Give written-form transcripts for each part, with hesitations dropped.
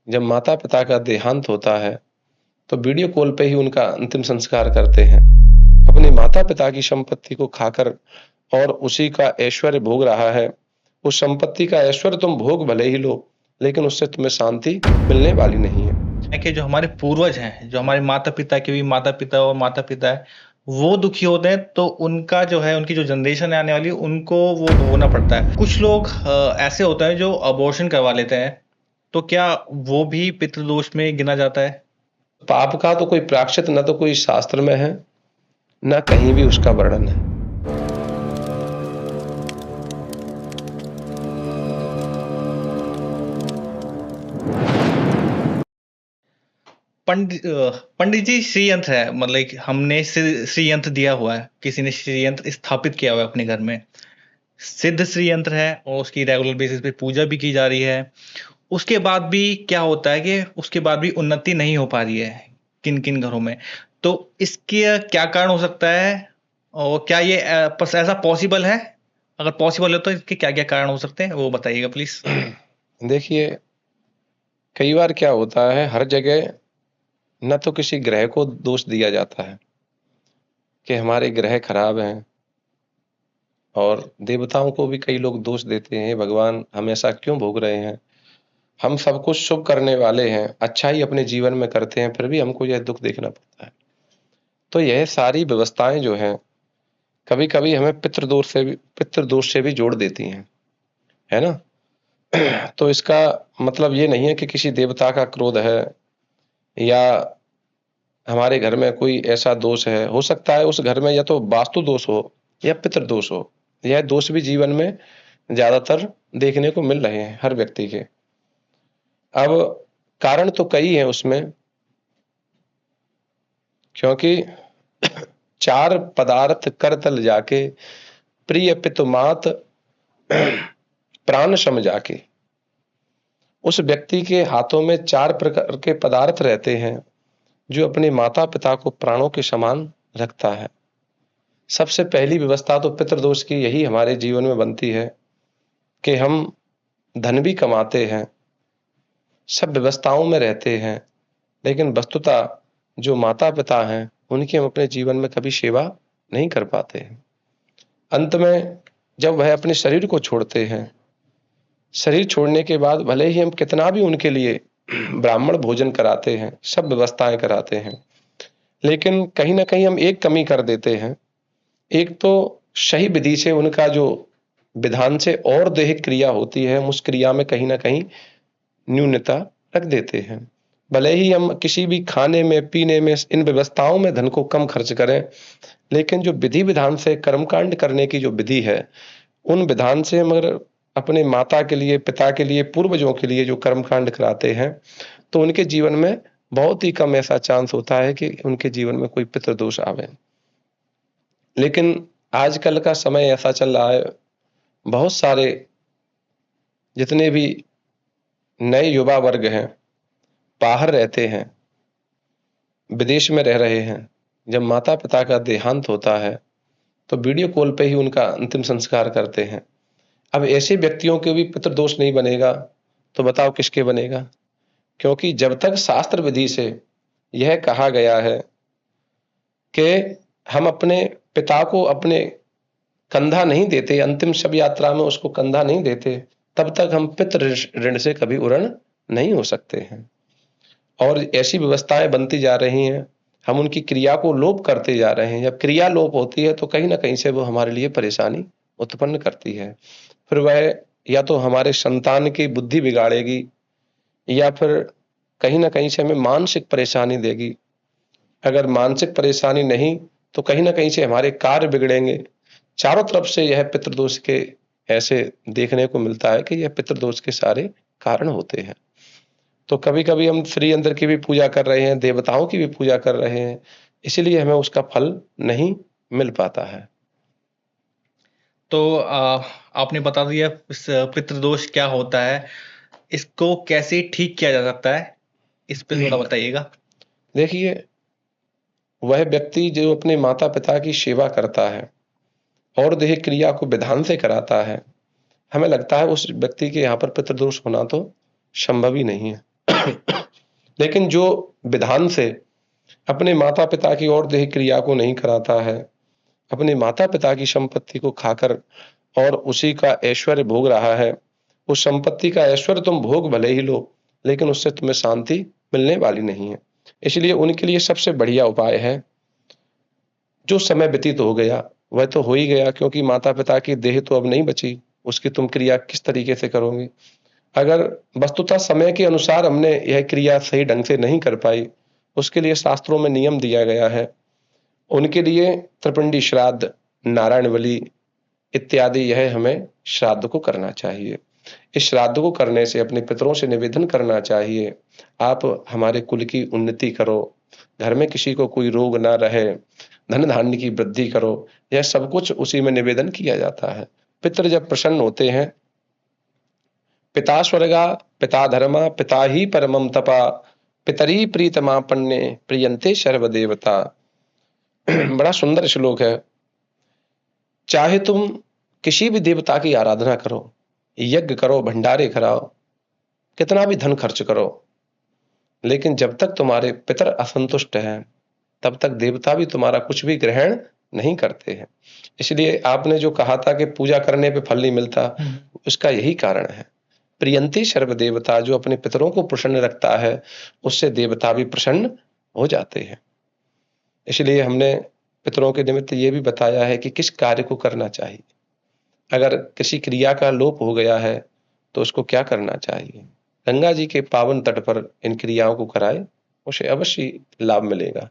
जब माता-पिता का देहांत होता है, तो वीडियो कॉल पे ही उनका अंतिम संस्कार करते हैं। अपने माता-पिता की संपत्ति को खाकर और उसी का ऐश्वर्य भोग रहा है, उस संपत्ति का ऐश्वर्य तुम भोग भले ही लो, लेकिन उससे तुम्हें शांति मिलने वाली नहीं है। है कि जो हमारे पूर्वज हैं, जो हमारे माता-पिता के भी माता-पिता और माता-पिता है, वो दुखी होते हैं तो उनका जो है, उनकी जो जनरेशन है आने वाली, उनको वो भोगना पड़ता है। कुछ लोग ऐसे होते हैं जो अबॉर्शन करवा लेते हैं, तो क्या वो भी पितृदोष में गिना जाता है? पाप का तो कोई प्रायश्चित न तो कोई शास्त्र में है, न कहीं भी उसका वर्णन है। पंडित जी श्रीयंत्र है, मतलब कि हमने श्रीयंत्र दिया हुआ है, किसी ने श्रीयंत्र स्थापित किया हुआ है अपने घर में। सिद्ध श्रीयंत्र है और उसकी रेगुलर बेसिस पे पूजा भी की जा रही है। उसके बाद भी क्या होता है कि उसके बाद भी उन्नति नहीं हो पा रही है किन-किन घरों में। तो इसके क्या कारण हो सकता है? और क्या ये ऐसा पॉसिबल है? अगर पॉसिबल है तो इसके क्या-क्या कारण हो सकते हैं? वो बताइएगा प्लीज़। देखिए, कई बार क्या होता है, हर जगह न तो किसी ग्रह को दोष दिया जाता है कि हमारे ग्रह खराब हैं, और देवताओं को भी कई लोग दोष देते हैं, भगवान हम ऐसा क्यों भोग रहे हैं? हम सब कुछ शुभ करने वाले हैं, अच्छा ही अपने जीवन में करते हैं, फिर भी हमको यह दुख देखना पड़ता है। तो यह सारी व्यवस्थाएं जो हैं, कभी-कभी हमें पितृदोष से भी जोड़ देती हैं, है ना? तो इसका मतलब ये नहीं है कि किसी देवता का क्रोध है या हमारे घर में कोई ऐसा दोष है। हो सकता है उस घर में या तो वास्तु दोष हो या पितृदोष हो। यह दोष भी जीवन में ज्यादातर देखने को मिल रहे हैं हर व्यक्ति के। अब कारण तो कई हैं उसमें, क्योंकि चार पदार्थ कर तल जाके, प्रिय पितु मात प्राण सम जाके। उस व्यक्ति के हाथों में चार प्रकार के पदार्थ रहते हैं जो अपने माता पिता को प्राणों के समान रखता है। सबसे पहली व्यवस्था तो पितृदोष की यही हमारे जीवन में बनती है कि हम धन भी कमाते हैं, सब व्यवस्थाओं में रहते हैं, लेकिन वस्तुतः जो माता पिता हैं उनकी हम अपने जीवन में कभी सेवा नहीं कर पाते हैं। अंत में जब वह अपने शरीर को छोड़ते हैं, शरीर छोड़ने के बाद भले ही हम कितना भी उनके लिए ब्राह्मण भोजन कराते हैं, सब व्यवस्थाएं कराते हैं, लेकिन कहीं ना कहीं हम एक कमी कर देते हैं। एक तो सही विधि से उनका जो विधान से और दैहिक क्रिया होती है, हम उस क्रिया में कहीं ना कहीं न्यूनता रख देते हैं। भले ही हम किसी भी खाने में, पीने में, इन व्यवस्थाओं में धन को कम खर्च करें, लेकिन जो विधि विधान से कर्मकांड करने की जो विधि है, उन विधान से हम अगर अपने माता के लिए, पिता के लिए, पूर्वजों के लिए जो कर्मकांड कराते हैं, तो उनके जीवन में बहुत ही कम ऐसा चांस होता है कि उनके जीवन में कोई पितृदोष आवे। लेकिन आजकल का समय ऐसा चल रहा है, बहुत सारे जितने भी नए युवा वर्ग हैं, बाहर रहते हैं, विदेश में रह रहे हैं। जब माता पिता का देहांत होता है, तो वीडियो कॉल पे ही उनका अंतिम संस्कार करते हैं। अब ऐसे व्यक्तियों के भी पितृदोष नहीं बनेगा, तो बताओ किसके बनेगा? क्योंकि जब तक शास्त्र विधि से यह कहा गया है कि हम अपने पिता को अपने कंधा नहीं देते, अंतिम शव यात्रा में उसको कंधा नहीं देते, तब तक हम पितृ ऋण से कभी उऋण नहीं हो सकते हैं। और ऐसी व्यवस्थाएं बनती जा रही हैं, हम उनकी क्रिया को लोप करते जा रहे हैं। जब क्रिया लोप होती है तो कहीं ना कहीं से वो हमारे लिए परेशानी उत्पन्न करती है। फिर वह या तो हमारे संतान की बुद्धि बिगाड़ेगी, या फिर कहीं ना कहीं से हमें मानसिक परेशानी देगी। अगर मानसिक परेशानी नहीं, तो कहीं ना कहीं से हमारे कार्य बिगड़ेंगे। चारों तरफ से यह पितृदोष के ऐसे देखने को मिलता है कि यह पितृदोष के सारे कारण होते हैं। तो कभी-कभी हम श्री यंत्र की भी पूजा कर रहे हैं, देवताओं की भी पूजा कर रहे हैं, इसीलिए हमें उसका फल नहीं मिल पाता है। तो आपने बता दिया इस पितृदोष क्या होता है, इसको कैसे ठीक किया जा सकता है? इस पे थोड़ा बताइएगा। देखिए, वह व्यक्ति जो अपने माता-पिता की सेवा करता है और देह क्रिया को विधान से कराता है, हमें लगता है उस व्यक्ति के यहाँ पर पितृदोष होना तो संभव ही नहीं है। लेकिन जो विधान से अपने माता पिता की और देह क्रिया को नहीं कराता है, अपने माता पिता की संपत्ति को खाकर और उसी का ऐश्वर्य भोग रहा है, उस संपत्ति का ऐश्वर्य तुम भोग भले ही लो, लेकिन उससे तुम्हें शांति मिलने वाली नहीं है। इसलिए उनके लिए सबसे बढ़िया उपाय है, जो समय व्यतीत हो गया वह तो हो ही गया, क्योंकि माता पिता की देह तो अब नहीं बची, उसकी तुम क्रिया किस तरीके से करोगे। अगर वस्तुतः समय के अनुसार हमने यह क्रिया सही ढंग से नहीं कर पाई, उसके लिए शास्त्रों में नियम दिया गया है। उनके लिए त्रिपिंडी श्राद्ध, नारायण बलि इत्यादि यह हमें श्राद्ध को करना चाहिए। इस श्राद्ध को करने से अपने पितरों से निवेदन करना चाहिए, आप हमारे कुल की उन्नति करो, घर में किसी को कोई रोग ना रहे, धन धान्य की वृद्धि करो। यह सब कुछ उसी में निवेदन किया जाता है। पितर जब प्रसन्न होते हैं, पिता स्वर्गा पिता धर्मा पिता ही परमम तपा पितरी प्रीतमापन्ने प्रियंते सर्वदेवता। बड़ा सुंदर श्लोक है। चाहे तुम किसी भी देवता की आराधना करो, यज्ञ करो, भंडारे कराओ, कितना भी धन खर्च करो, लेकिन जब तक तुम्हारे पितर असंतुष्ट हैं, तब तक देवता भी तुम्हारा कुछ भी ग्रहण नहीं करते हैं। इसलिए आपने जो कहा था कि पूजा करने पे फल नहीं मिलता, उसका यही कारण है। प्रियंती सर्व देवता, जो अपने पितरों को प्रसन्न रखता है, उससे देवता भी प्रसन्न हो जाते हैं। इसलिए हमने पितरों के निमित्त ये भी बताया है कि किस कार्य को करना चाहिए। अगर किसी क्रिया का लोप हो गया है तो उसको क्या करना चाहिए। गंगा जी के पावन तट पर इन क्रियाओं को कराए, उसे अवश्य लाभ मिलेगा।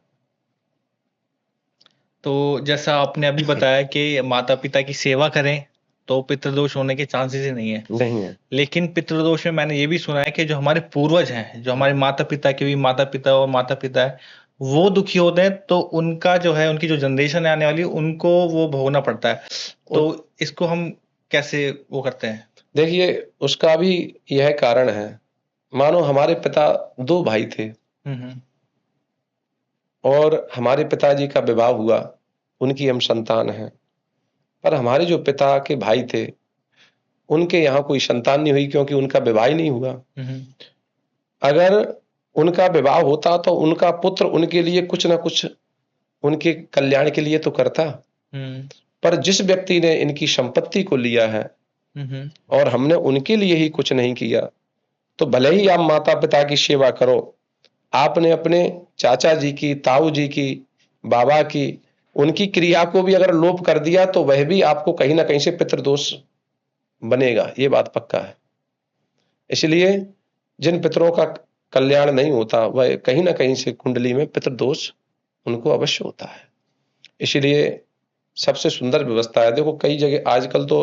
तो जैसा आपने अभी बताया कि माता पिता की सेवा करें तो पितृदोष होने के चांसेस ही नहीं है। नहीं है। लेकिन पितृदोष में मैंने ये भी सुना है कि जो हमारे पूर्वज हैं, जो हमारे माता पिता के भी माता पिता और माता पिता है, वो दुखी होते हैं तो उनका जो है, उनकी जो जनरेशन है आने वाली, उनको वो भोगना पड़ता है। तो इसको हम कैसे वो करते हैं? देखिए, उसका भी यह कारण है। मानो हमारे पिता 2 भाई थे और हमारे पिताजी का विवाह हुआ, उनकी हम संतान हैं, पर हमारे जो पिता के भाई थे, उनके यहाँ कोई संतान नहीं हुई, क्योंकि उनका विवाह ही नहीं हुआ। अगर उनका विवाह होता तो उनका पुत्र उनके लिए कुछ ना कुछ उनके कल्याण के लिए तो करता। पर जिस व्यक्ति ने इनकी संपत्ति को लिया है और हमने उनके लिए ही कुछ नहीं किया, तो भले ही आप माता पिता की सेवा करो, आपने अपने चाचा जी की, ताऊ जी की, बाबा की, उनकी क्रिया को भी अगर लोप कर दिया, तो वह भी आपको कहीं ना कहीं से पितृदोष बनेगा, ये बात पक्का है। इसलिए जिन पितरों का कल्याण नहीं होता, वह कहीं ना कहीं से कुंडली में पितृदोष उनको अवश्य होता है। इसलिए सबसे सुंदर व्यवस्था है। देखो, कई जगह आजकल तो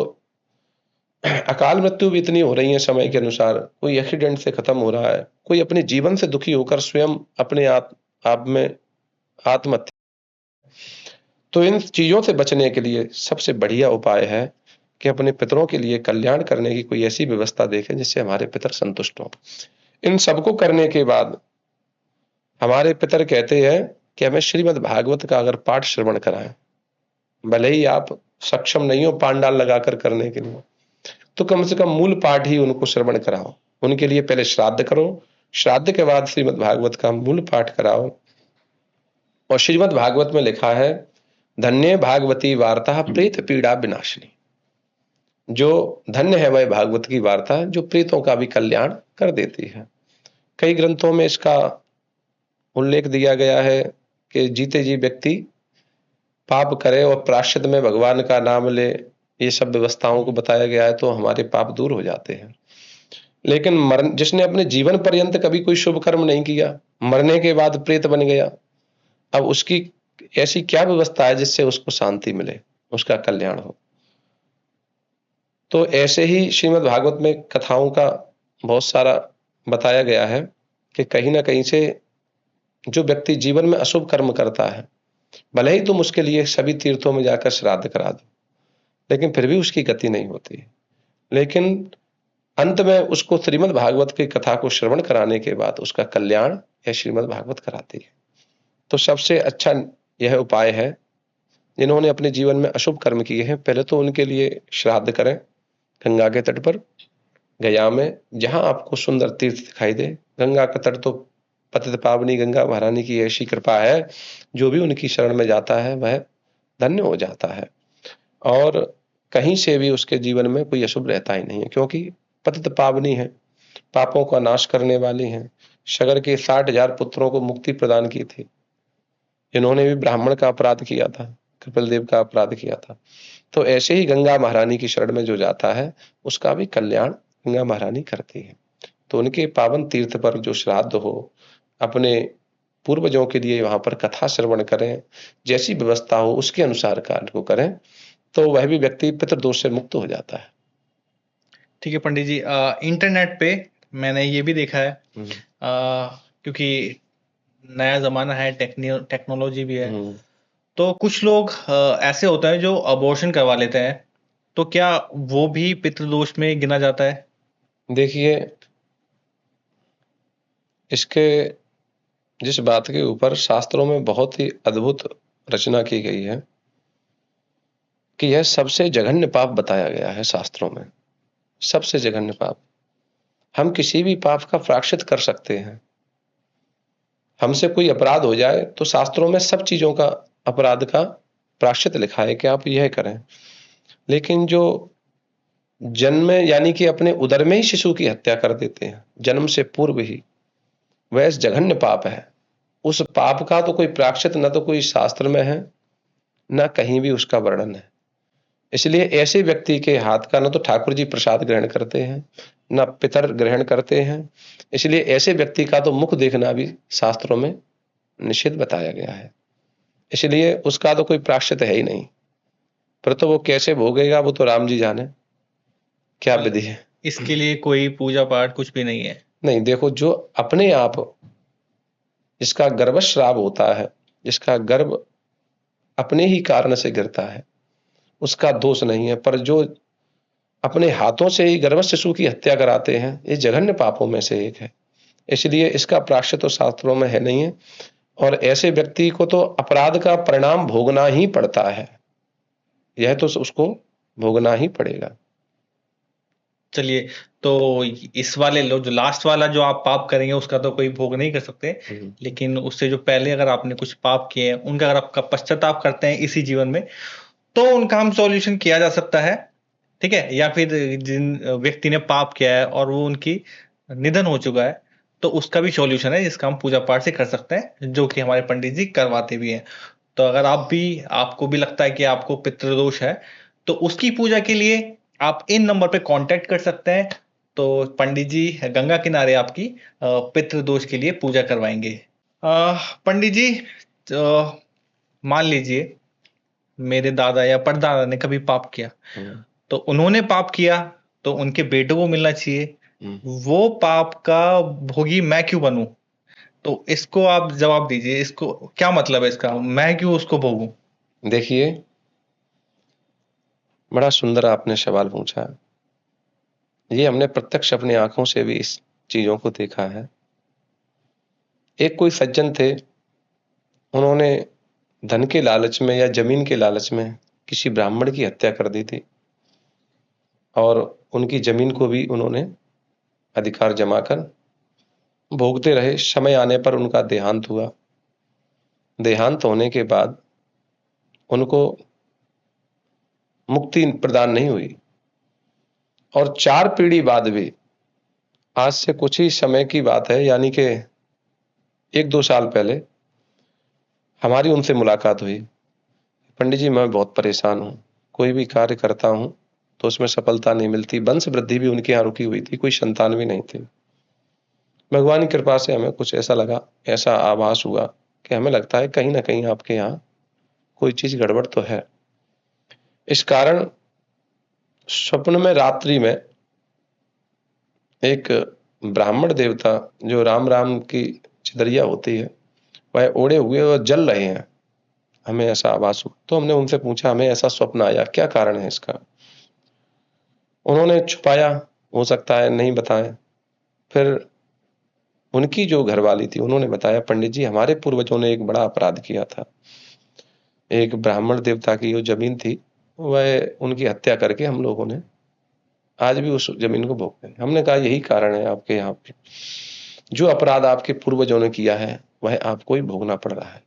अकाल मृत्यु भी इतनी हो रही है समय के अनुसार, कोई एक्सीडेंट से खत्म हो रहा है, कोई अपने जीवन से दुखी होकर स्वयं अपने आप में आत्महत्या। तो इन चीजों से बचने के लिए सबसे बढ़िया उपाय है कि अपने पितरों के लिए कल्याण करने की कोई ऐसी व्यवस्था देखें जिससे हमारे पितर संतुष्ट हों। इन सबको करने के बाद हमारे पितर कहते हैं कि हमें श्रीमद् भागवत का अगर पाठ श्रवण कराएं, भले ही आप सक्षम नहीं हो पांडाल लगाकर करने के लिए, तो कम से कम मूल पाठ ही उनको श्रवण कराओ। उनके लिए पहले श्राद्ध करो, श्राद्ध के बाद श्रीमद् भागवत का मूल पाठ कराओ। और श्रीमद् भागवत में लिखा है, धन्य भागवती वार्ता प्रेत पीड़ा विनाशिनी। जो धन्य है वह भागवत की वार्ता जो प्रेतों का भी कल्याण कर देती है। कई ग्रंथों में इसका उल्लेख दिया गया है कि जीते जी व्यक्ति पाप करे और प्रायश्चित में भगवान का नाम ले, ये सब व्यवस्थाओं को बताया गया है, तो हमारे पाप दूर हो जाते हैं। लेकिन जिसने अपने जीवन पर्यंत कभी कोई शुभ कर्म नहीं किया, मरने के बाद प्रेत बन गया, अब उसकी ऐसी क्या व्यवस्था है जिससे उसको शांति मिले, उसका कल्याण हो। तो ऐसे ही श्रीमद् भागवत में कथाओं का बहुत सारा बताया गया है कि कहीं ना कहीं से जो व्यक्ति जीवन में अशुभ कर्म करता है, भले ही तुम उसके लिए सभी तीर्थों में जाकर श्राद्ध करा दो, लेकिन फिर भी उसकी गति नहीं होती। लेकिन अंत में उसको श्रीमद् भागवत की कथा को श्रवण कराने के बाद उसका कल्याण यह श्रीमद् भागवत कराती है। तो सबसे अच्छा यह उपाय है, जिन्होंने अपने जीवन में अशुभ कर्म किए हैं, पहले तो उनके लिए श्राद्ध करें। गंगा के तट पर, गया में, जहां आपको सुंदर तीर्थ दिखाई दे, गंगा का तट तो पतित पावनी गंगा महारानी की ऐसी कृपा है, जो भी उनकी शरण में जाता है वह धन्य हो जाता है और कहीं से भी उसके जीवन में कोई अशुभ रहता ही नहीं है, क्योंकि पतित पावनी है, पापों का नाश करने वाली हैं। सगर के 60,000 पुत्रों को मुक्ति प्रदान की थी। इन्होंने भी ब्राह्मण का अपराध किया था, कपिल देव का अपराध किया था। तो ऐसे ही गंगा महारानी की शरण में जो जाता है, उसका भी कल्याण गंगा महारानी करती है। तो उनके पावन तीर्थ पर जो श्राद्ध हो, अपने पूर्वजों के लिए वहां पर कथा श्रवण करें, जैसी व्यवस्था हो उसके अनुसार कार्य को करें, तो वह भी व्यक्ति पितृदोष से मुक्त हो जाता है। ठीक है पंडित जी, इंटरनेट पे मैंने ये भी देखा है, क्योंकि नया जमाना है, टेक्नोलॉजी भी है, तो कुछ लोग ऐसे होता है जो अबॉर्शन करवा लेते हैं, तो क्या वो भी पितृदोष में गिना जाता है? देखिए, इसके जिस बात के ऊपर शास्त्रों में बहुत ही अद्भुत रचना की गई है कि यह सबसे जघन्य पाप बताया गया है शास्त्रों में, सबसे जघन्य पाप। हम किसी भी पाप का प्रायश्चित कर सकते हैं। हमसे कोई अपराध हो जाए तो शास्त्रों में सब चीजों का अपराध का प्रायश्चित लिखा है कि आप यह करें, लेकिन जो जन्म में यानी कि अपने उदर में ही शिशु की हत्या कर देते हैं, जन्म से पूर्व ही, वह जघन्य पाप है। उस पाप का तो कोई प्रायश्चित न तो कोई शास्त्र में है, न कहीं भी उसका वर्णन है। इसलिए ऐसे व्यक्ति के हाथ का न तो ठाकुर जी प्रसाद ग्रहण करते हैं, न पितर ग्रहण करते हैं। इसलिए ऐसे व्यक्ति का तो मुख देखना भी शास्त्रों में निषिद्ध बताया गया है। इसलिए उसका तो कोई प्रायश्चित है ही नहीं, पर तो वो कैसे भोगेगा वो तो राम जी जाने, क्या विधि है। इसके लिए कोई पूजा पाठ कुछ भी नहीं है? नहीं, देखो, जो अपने आप जिसका गर्भस्राव होता है, जिसका गर्भ अपने ही कारण से गिरता है, उसका दोष नहीं है, पर जो अपने हाथों से ही गर्भ शिशु की हत्या कराते हैं, ये जघन्य पापों में से एक है। इसलिए इसका प्रायश्चित तो शास्त्रों में है नहीं है, और ऐसे व्यक्ति को तो अपराध का परिणाम भोगना ही पड़ता है। यह तो उसको भोगना ही पड़ेगा। चलिए, तो इस वाले लो जो लास्ट वाला जो आप पाप करेंगे उसका तो कोई भोग नहीं कर सकते, लेकिन उससे जो पहले अगर आपने कुछ पाप किए हैं उनका अगर आपका पश्चाताप करते हैं इसी जीवन में, तो उनका हम सॉल्यूशन किया जा सकता है। ठीक है, या फिर जिन व्यक्ति ने पाप किया है और वो उनकी निधन हो चुका है, तो उसका भी सॉल्यूशन है जिसका हम पूजा पाठ से कर सकते हैं, जो कि हमारे पंडित जी करवाते भी हैं। तो अगर आपको भी लगता है कि आपको पितृदोष है, तो उसकी पूजा के लिए आप इन नंबर पे कांटेक्ट कर सकते हैं। तो पंडित जी गंगा किनारे आपकी पितृदोष के लिए पूजा करवाएंगे। पंडित जी, मान लीजिए मेरे दादा या परदादा ने कभी पाप किया, तो उन्होंने पाप किया तो उनके बेटों को मिलना चाहिए, वो पाप का भोगी मैं क्यों बनूं? तो इसको आप जवाब दीजिए, इसको क्या मतलब है इसका, मैं क्यों उसको भोगूं? देखिए, बड़ा सुंदर आपने सवाल पूछा। ये हमने प्रत्यक्ष अपनी आंखों से भी इस चीजों को देखा है। एक कोई सज्जन थे, उन्होंने धन के लालच में या जमीन के लालच में किसी ब्राह्मण की हत्या कर दी थी, और उनकी जमीन को भी उन्होंने अधिकार जमाकर भोगते रहे। समय आने पर उनका देहांत हुआ। देहांत होने के बाद उनको मुक्ति प्रदान नहीं हुई, और 4 पीढ़ी बाद भी, आज से कुछ ही समय की बात है, यानी कि 1-2 साल पहले हमारी उनसे मुलाकात हुई। पंडित जी, मैं बहुत परेशान हूँ, कोई भी कार्य करता हूँ तो उसमें सफलता नहीं मिलती। वंश वृद्धि भी उनके यहाँ रुकी हुई थी, कोई संतान भी नहीं थी। भगवान की कृपा से हमें कुछ ऐसा लगा, ऐसा आभास हुआ कि हमें लगता है कहीं ना कहीं आपके यहाँ कोई चीज गड़बड़ तो है। इस कारण स्वप्न में, रात्रि में, एक ब्राह्मण देवता जो राम राम की चिदरिया होती है, वह ओढ़े हुए और जल रहे हैं, हमें ऐसा आभास हुआ। तो हमने उनसे पूछा, हमें ऐसा स्वप्न आया, क्या कारण है इसका? उन्होंने छुपाया, हो सकता है नहीं बताएं। फिर उनकी जो घरवाली थी, उन्होंने बताया, पंडित जी, हमारे पूर्वजों ने एक बड़ा अपराध किया था। एक ब्राह्मण देवता की जो जमीन थी, वह उनकी हत्या करके हम लोगों ने आज भी उस जमीन को भोगते हैं। हमने कहा यही कारण है आपके यहाँ पे। जो अपराध आपके पूर्वजों ने किया है वह आपको ही भोगना पड़ रहा है।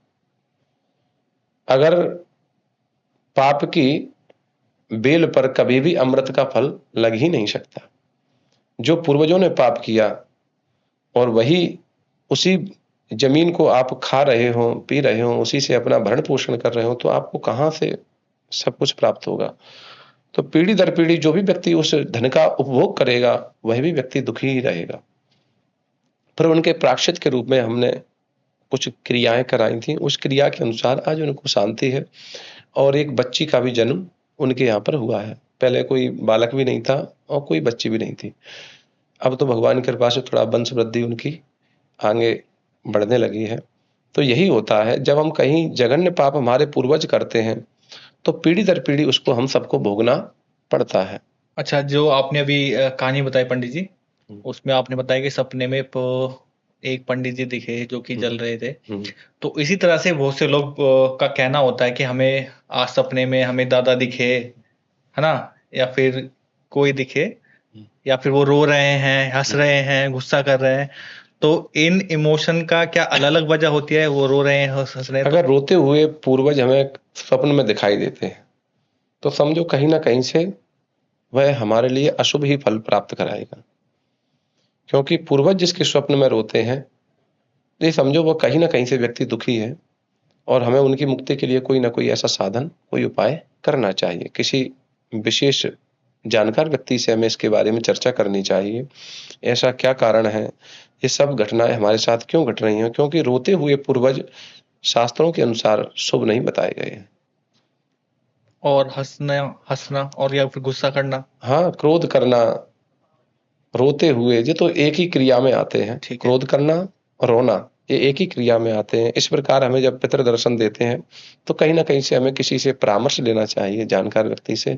अगर पाप की बेल पर कभी भी अमृत का फल लग ही नहीं सकता। जो पूर्वजों ने पाप किया और वही उसी जमीन को आप खा रहे हो, पी रहे हो, उसी से अपना भरण पोषण कर रहे हो, तो आपको कहां से सब कुछ प्राप्त होगा। तो पीढ़ी दर पीढ़ी जो भी व्यक्ति उस धन का उपभोग करेगा वह भी व्यक्ति दुखी ही रहेगा। पर उनके प्रायश्चित के रूप में हमने कुछ क्रियाएं कराई थी, उस क्रिया के अनुसार आज उनको शांति है और एक बच्ची का भी जन्म उनके यहाँ पर हुआ है। पहले कोई बालक भी नहीं था और कोई बच्ची भी नहीं थी। अब तो भगवान की कृपा से थोड़ा वंश वृद्धि उनकी आगे बढ़ने लगी है। तो यही होता है, जब हम कहीं जघन्य पाप हमारे पूर्वज करते हैं तो पीढ़ी दर पीढ़ी उसको हम सबको भोगना पड़ता है। अच्छा, जो आपने अभी कहानी बताई पंडित जी, उसमें आपने बताया कि सपने में एक पंडित जी दिखे जो कि जल रहे थे। तो इसी तरह से बहुत से लोग का कहना होता है कि हमें आज सपने में हमें दादा दिखे, है ना, या फिर कोई दिखे, या फिर वो रो रहे हैं, हंस रहे हैं, गुस्सा कर रहे हैं। तो इन इमोशन का क्या अलग अलग वजह होती है? वो रो रहे हैं, हंस रहे हैं, अगर रोते हुए पूर्वज हमें स्वप्न में दिखाई देते हैं तो समझो कहीं ना कहीं से वह हमारे लिए अशुभ ही फल प्राप्त कराएगा। क्योंकि पूर्वज जिसके स्वप्न में रोते हैं, तो ये समझो वो कहीं ना कहीं से व्यक्ति दुखी है और हमें उनकी मुक्ति के लिए कोई ना कोई ऐसा साधन, कोई उपाय करना चाहिए। किसी विशेष जानकार व्यक्ति से हमें इसके बारे में चर्चा करनी चाहिए। ऐसा क्या कारण है, ये सब घटनाएं हमारे साथ क्यों घट रही हैं? क्योंकि रोते हुए पूर्वज शास्त्रों के अनुसार शुभ नहीं बताए गए हैं। और हंसना हंसना और या फिर गुस्सा करना, हाँ, क्रोध करना, रोते हुए, ये तो एक ही क्रिया में आते हैं। ठीक है। क्रोध करना और रोना ये एक ही क्रिया में आते हैं। इस प्रकार हमें जब पितृ दर्शन देते हैं तो कहीं ना कहीं से हमें किसी से परामर्श लेना चाहिए, जानकार व्यक्ति से।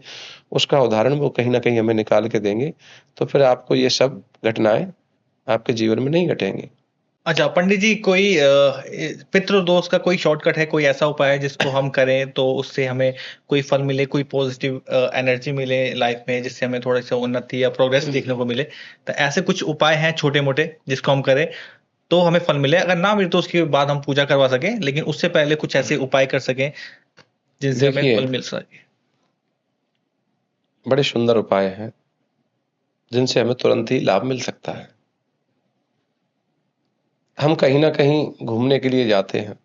उसका उदाहरण वो कहीं ना कहीं हमें निकाल के देंगे, तो फिर आपको ये सब घटनाएं आपके जीवन में नहीं घटेंगी। अच्छा पंडित जी, कोई पितृदोष का कोई शॉर्टकट है, कोई ऐसा उपाय है जिसको हम करें तो उससे हमें कोई फल मिले, कोई पॉजिटिव एनर्जी मिले लाइफ में, जिससे हमें थोड़ा सा उन्नति या प्रोग्रेस देखने को मिले? तो ऐसे कुछ उपाय हैं छोटे मोटे जिसको हम करें तो हमें फल मिले? अगर ना मिले तो उसके बाद हम पूजा करवा सकें, लेकिन उससे पहले कुछ ऐसे उपाय कर सकें जिनसे हमें देखिए, फल मिल सके। बड़े सुंदर उपाय हैं जिनसे हमें तुरंत ही लाभ मिल सकता है। हम कहीं ना कहीं घूमने के लिए जाते हैं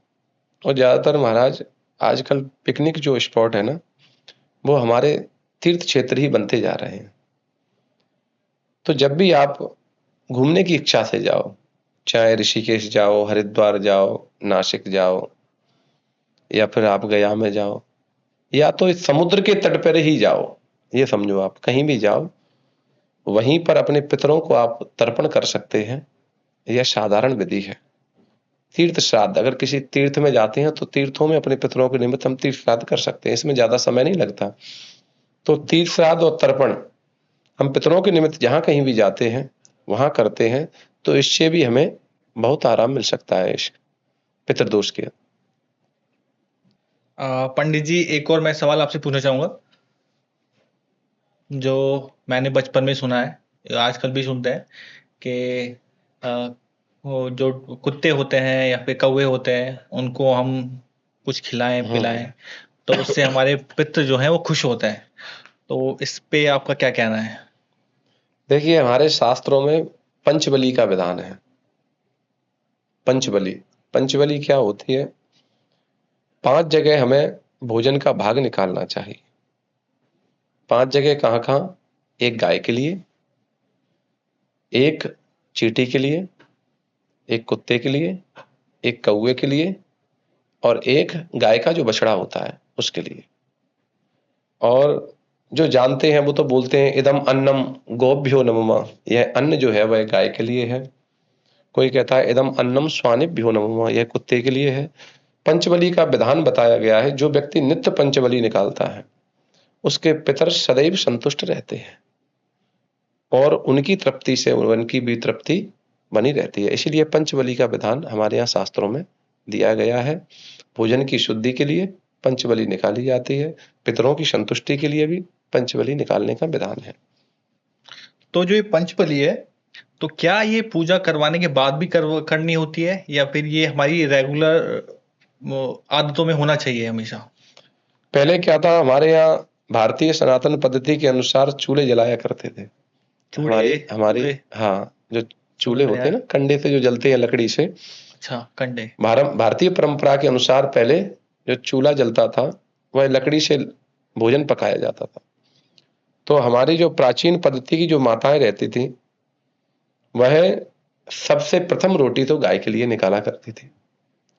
और ज्यादातर महाराज आजकल पिकनिक जो स्पॉट है ना, वो हमारे तीर्थ क्षेत्र ही बनते जा रहे हैं। तो जब भी आप घूमने की इच्छा से जाओ, चाहे ऋषिकेश जाओ, हरिद्वार जाओ, नासिक जाओ, या फिर आप गया में जाओ, या तो इस समुद्र के तट पर ही जाओ, ये समझो आप कहीं भी जाओ, वहीं पर अपने पितरों को आप तर्पण कर सकते हैं। यह साधारण विधि है। तीर्थ श्राद्ध, अगर किसी तीर्थ में जाते हैं तो तीर्थों में अपने पितरों के निमित्त हम तीर्थ श्राद्ध कर सकते हैं, इसमें ज्यादा समय नहीं लगता। तो तीर्थ श्राद्ध और तर्पण हम पितरों के निमित्त जहां कहीं भी जाते हैं वहां करते हैं, तो इससे भी हमें बहुत आराम मिल सकता है इस पितृदोष के। पंडित जी, एक और मैं सवाल आपसे पूछना चाहूंगा, जो मैंने बचपन में सुना है, आजकल भी सुनते हैं कि अ, वो जो कुत्ते होते हैं या फिर कौवे होते हैं, उनको हम कुछ खिलाएं पिलाएं तो उससे हमारे पितृ जो हैं वो खुश होते हैं। तो इस पे आपका क्या कहना है? देखिए, हमारे शास्त्रों में पंचबलि का विधान है। पंचबलि, पंचबलि क्या होती है? 5 जगह हमें भोजन का भाग निकालना चाहिए। 5 जगह कहाँ कहाँ? एक गाय के लिए, एक चींटी के लिए, एक कुत्ते के लिए, एक कौवे के लिए और एक गाय का जो बछड़ा होता है उसके लिए। और जो जानते हैं वो तो बोलते हैं इदम अन्नम गोभ्यो नमः, यह अन्न जो है वह गाय के लिए है। कोई कहता है इदम अन्नम स्वानिभ्यो नमः, यह कुत्ते के लिए है। पंचबलि का विधान बताया गया है। जो व्यक्ति नित्य पंचबलि निकालता है उसके पितर सदैव संतुष्ट रहते हैं और उनकी तृप्ति से उनकी भी तृप्ति बनी रहती है। इसलिए पंचबलि का विधान हमारे यहाँ शास्त्रों में दिया गया है। भोजन की शुद्धि के लिए पंचबलि निकाली जाती है, पितरों की संतुष्टि के लिए भी पंचबलि निकालने का विधान है। तो जो ये पंचबली है, तो क्या ये पूजा करवाने के बाद भी करनी होती है, या फिर ये हमारी रेगुलर आदतों में होना चाहिए हमेशा? पहले क्या था, हमारे यहाँ भारतीय सनातन पद्धति के अनुसार चूल्हे जलाया करते थे। चूल्हे? हमारी चूल्हे? हाँ, जो समझ चूल्हे में होते हैं आया। ना, कंडे से जो जलते हैं लकड़ी से। अच्छा, कंडे। भारतीय परंपरा के अनुसार पहले जो चूल्हा जलता था वह लकड़ी से भोजन पकाया जाता था। तो हमारी जो प्राचीन पद्धति की जो माताएं रहती थी, वह सबसे प्रथम रोटी तो गाय के लिए निकाला करती थी।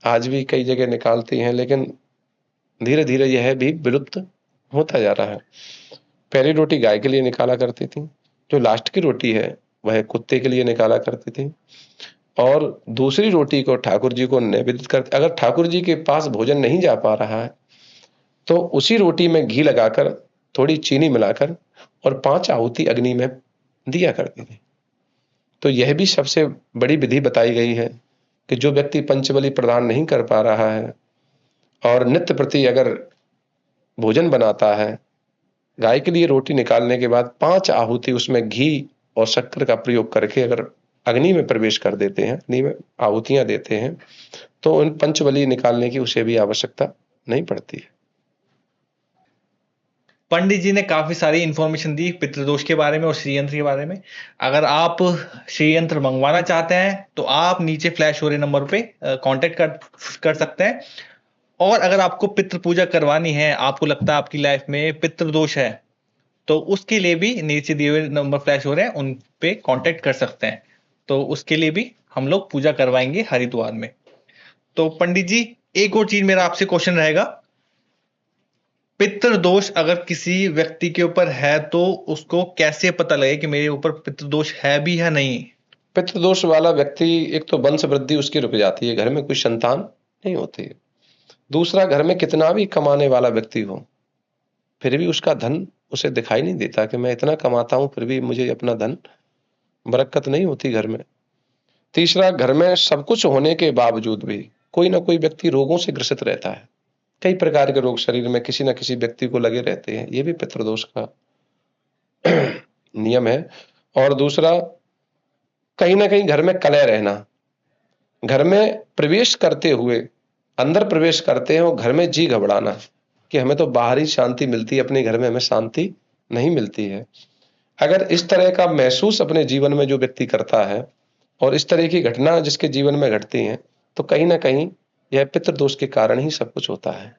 आज भी कई जगह निकालती हैं, लेकिन धीरे धीरे यह भी विलुप्त होता जा रहा है। पहली रोटी गाय के लिए निकाला करती थी, जो लास्ट की रोटी है वह कुत्ते के लिए निकाला करती थी, और दूसरी रोटी को ठाकुर जी को निवेदित करते। अगर ठाकुर जी के पास भोजन नहीं जा पा रहा है तो उसी रोटी में घी लगाकर, थोड़ी चीनी मिलाकर और 5 आहुति अग्नि में दिया करते थे। तो यह भी सबसे बड़ी विधि बताई गई है कि जो व्यक्ति पंचबली प्रदान नहीं कर पा रहा है और नित्य प्रति अगर भोजन बनाता है, गाय के लिए रोटी निकालने के बाद 5 आहुति उसमें घी और शक्कर का प्रयोग करके अगर अग्नि में प्रवेश कर देते हैं, अग्नि में आहुतियां देते हैं, तो उन पंचबली निकालने की उसे भी आवश्यकता नहीं पड़ती है। पंडित जी ने काफी सारी इंफॉर्मेशन दी पितृदोष के बारे में और श्रीयंत्र के बारे में। अगर आप श्रीयंत्र मंगवाना चाहते हैं तो आप नीचे फ्लैश हो रहे नंबर पे कांटेक्ट कर सकते हैं। और अगर आपको पितृ पूजा करवानी है, आपको लगता है आपकी लाइफ में पितृदोष है, तो उसके लिए भी नीचे दिए हुए नंबर फ्लैश हो रहे हैं, उन पे कांटेक्ट कर सकते हैं। तो उसके लिए भी हम लोग पूजा करवाएंगे हरिद्वार में। तो पंडित जी, एक और चीज मेरा आपसे क्वेश्चन रहेगा, पितृदोष अगर किसी व्यक्ति के ऊपर है तो उसको कैसे पता लगे कि मेरे ऊपर पितृदोष है भी या नहीं? पितृदोष वाला व्यक्ति, एक तो वंश वृद्धि उसकी रुक जाती है, घर में कोई संतान नहीं होती है। दूसरा, घर में कितना भी कमाने वाला व्यक्ति हो, फिर भी उसका धन उसे दिखाई नहीं देता कि मैं इतना कमाता हूं फिर भी मुझे अपना धन, बरकत नहीं होती घर में। तीसरा, घर में सब कुछ होने के बावजूद भी कोई ना कोई व्यक्ति रोगों से ग्रसित रहता है। कई प्रकार के रोग शरीर में किसी न किसी व्यक्ति को लगे रहते हैं, ये भी पितृदोष का नियम है। और दूसरा, कहीं ना कहीं घर में कलह रहना, घर में प्रवेश करते हुए, अंदर प्रवेश करते हैं और घर में जी घबराना कि हमें तो बाहर ही शांति मिलती है, अपने घर में हमें शांति नहीं मिलती है। अगर इस तरह का महसूस अपने जीवन में जो व्यक्ति करता है और इस तरह की घटना जिसके जीवन में घटती हैं, तो कहीं ना कहीं यह पितृदोष के कारण ही सब कुछ होता है।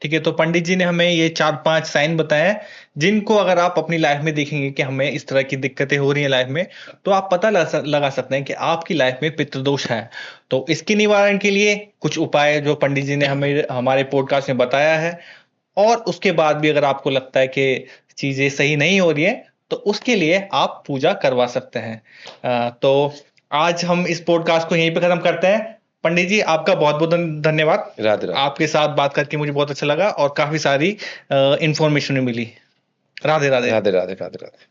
ठीक है, तो पंडित जी ने हमें ये 4-5 साइन बताए हैं, जिनको अगर आप अपनी लाइफ में देखेंगे कि हमें इस तरह की दिक्कतें हो रही हैं लाइफ में, तो आप पता लगा सकते हैं कि आपकी लाइफ में पितृदोष है। तो इसके निवारण के लिए कुछ उपाय जो पंडित जी ने हमें हमारे पॉडकास्ट में बताया है, और उसके बाद भी अगर आपको लगता है कि चीजें सही नहीं हो रही है, तो उसके लिए आप पूजा करवा सकते हैं। तो आज हम इस पॉडकास्ट को यहीं पे खत्म करते हैं। पंडित जी, आपका बहुत बहुत धन्यवाद। राधे राधे। आपके साथ बात करके मुझे बहुत अच्छा लगा और काफी सारी इंफॉर्मेशन मिली। राधे राधे। राधे राधे। राधे राधे।